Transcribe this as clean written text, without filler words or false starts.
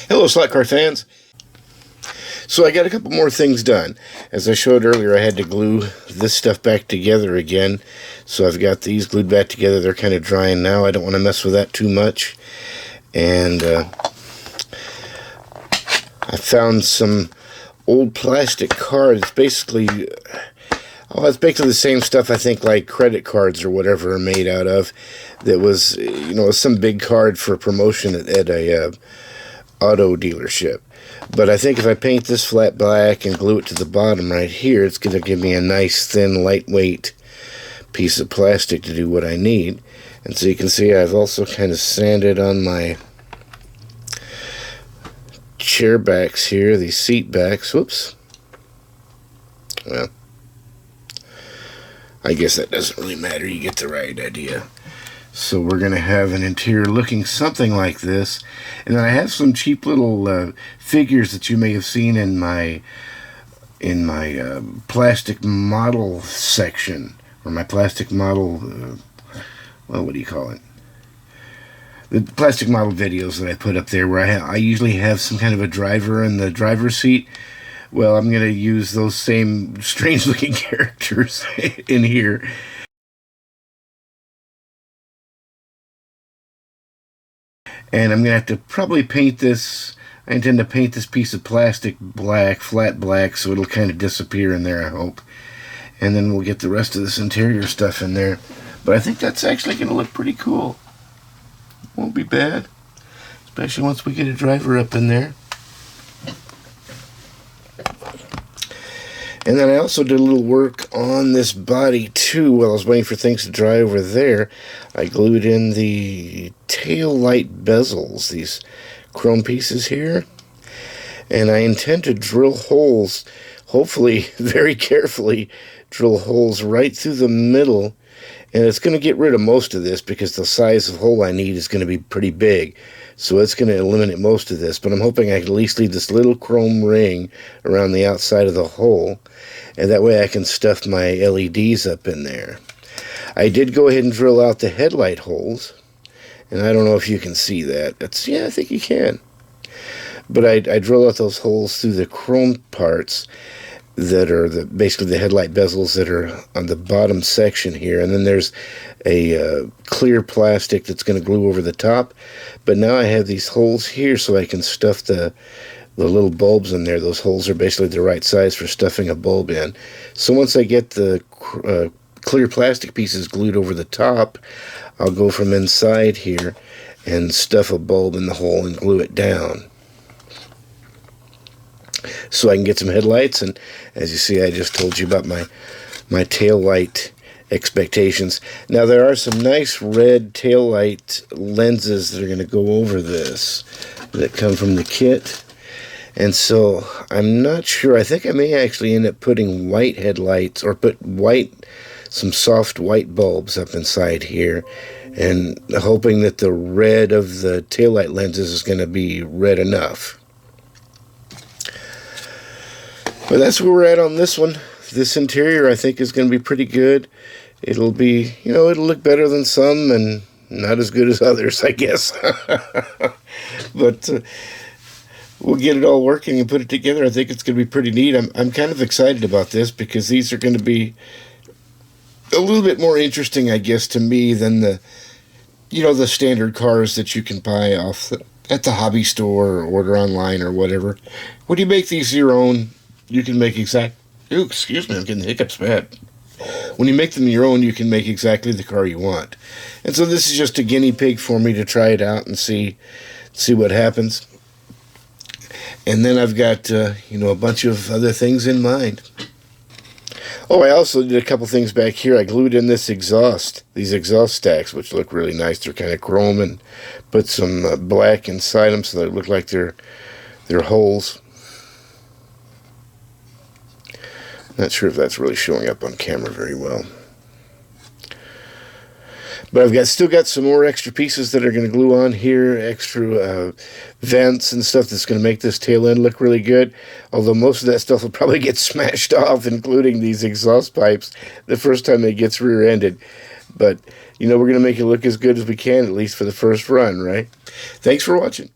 Hello, slot car fans. So I got a couple more things done. As I showed earlier, I had to glue this stuff back together again. So I've got these glued back together. They're kind of drying now. I don't want to mess with that too much. And I found some old plastic card. It's basically the same stuff I think like credit cards or whatever are made out of. That was, some big card for promotion at a auto dealership. But I think if I paint this flat black and glue it to the bottom right here, it's going to give me a nice thin lightweight piece of plastic to do what I need. And so you can see I've also kind of sanded on my chair backs here, these seat backs. Whoops. Well, I guess that doesn't really matter. You get the right idea. So we're going to have an interior looking something like this. And then I have some cheap little figures that you may have seen in my plastic model section, or my plastic model, well, what do you call it? The plastic model videos that I put up there, where I usually have some kind of a driver in the driver's seat. Well, I'm going to use those same strange looking characters in here. And I'm going to have to probably paint this. I intend to paint this piece of plastic black, flat black, so it'll kind of disappear in there, I hope. And then we'll get the rest of this interior stuff in there. But I think that's actually going to look pretty cool. Won't be bad, especially once we get a driver up in there. And then I also did a little work on this body too. While I was waiting for things to dry over there, I glued in the tail light bezels, these chrome pieces here. And I intend to drill holes, hopefully very carefully, drill holes right through the middle. And it's going to get rid of most of this because the size of hole I need is going to be pretty big. So it's going to eliminate most of this. But I'm hoping I can at least leave this little chrome ring around the outside of the hole. And that way I can stuff my LEDs up in there. I did go ahead and drill out the headlight holes. And I don't know if you can see that. Yeah, I think you can. But I drill out those holes through the chrome parts that are basically the headlight bezels that are on the bottom section here. And then there's a clear plastic that's going to glue over the top. But now I have these holes here so I can stuff the little bulbs in there. Those holes are basically the right size for stuffing a bulb in. So once I get the clear plastic pieces glued over the top, I'll go from inside here and stuff a bulb in the hole and glue it down. So I can get some headlights, and as you see, I just told you about my tail light expectations. Now there are some nice red tail light lenses that are going to go over this that come from the kit. And so I'm not sure. I think I may actually end up putting white headlights, or put some soft white bulbs up inside here, and hoping that the red of the taillight lenses is going to be red enough. But that's where we're at on this one. This interior, I think, is going to be pretty good. It'll be, it'll look better than some and not as good as others, I guess. But we'll get it all working and put it together. I think it's going to be pretty neat. I'm kind of excited about this because these are going to be a little bit more interesting, I guess, to me than the standard cars that you can buy at the hobby store or order online or whatever. When you make these your own, you can make excuse me, I'm getting the hiccups bad. When you make them your own, you can make exactly the car you want. And so this is just a guinea pig for me to try it out and see what happens. And then I've got, a bunch of other things in mind. Oh, I also did a couple things back here. I glued in these exhaust stacks, which look really nice. They're kind of chrome, and put some black inside them so they look like they're holes. Not sure if that's really showing up on camera very well. But I've still got some more extra pieces that are going to glue on here, extra vents and stuff that's going to make this tail end look really good. Although most of that stuff will probably get smashed off, including these exhaust pipes, the first time it gets rear-ended. But, we're going to make it look as good as we can, at least for the first run, right? Thanks for watching.